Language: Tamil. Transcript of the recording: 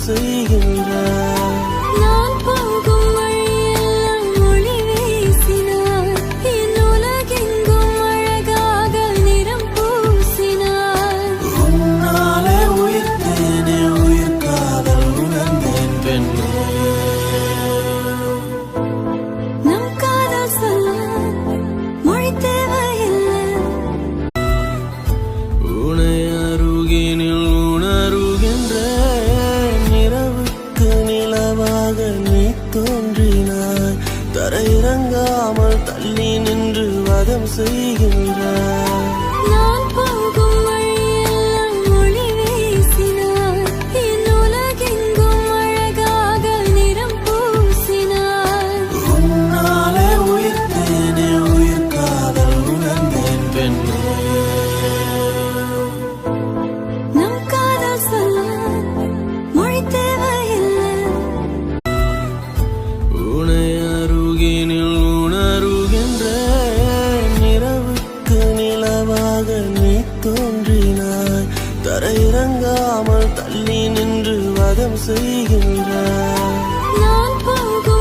செய்கின்றாய். நான் போகும் வழியெல்லாம் ஒளி வீசினாய். என் உலகெங்கும் அழகாக நிறம் பூசினாய். உன்னாலே உயிர்த்தேனே, உயிர் காதல் உணர்ந்தேன் பெண்ணே. நம் காதல் சொல்ல மொழி தேவையில்லை. உனை அருகினில் உணருகின்றேன். இரவுக்கு நிலவாக நீ தோன்றினாய். தரையிறங்காமல் தள்ளி நின்று வதம் செய்கின்றாய். நான் போகும் வழியெல்லாம் ஒளி வீசினாய். என் உலகெங்கும் அழகாக நிறம் பூசினாய். உன்னாலே உயிர்த்தேனே, உயிர் காதல் உணர்ந்தேன் பெண்ணே. நம் காதல் சொல்ல மொழி தேவையில்லை. உனை அருகினில் உணருகின்றேன். இரவுக்கு நிலவாக நீ தோன்றினாய். தரையிறங்காமல் தள்ளி நின்று வதம் செய்கின்றாய். நான் போகும்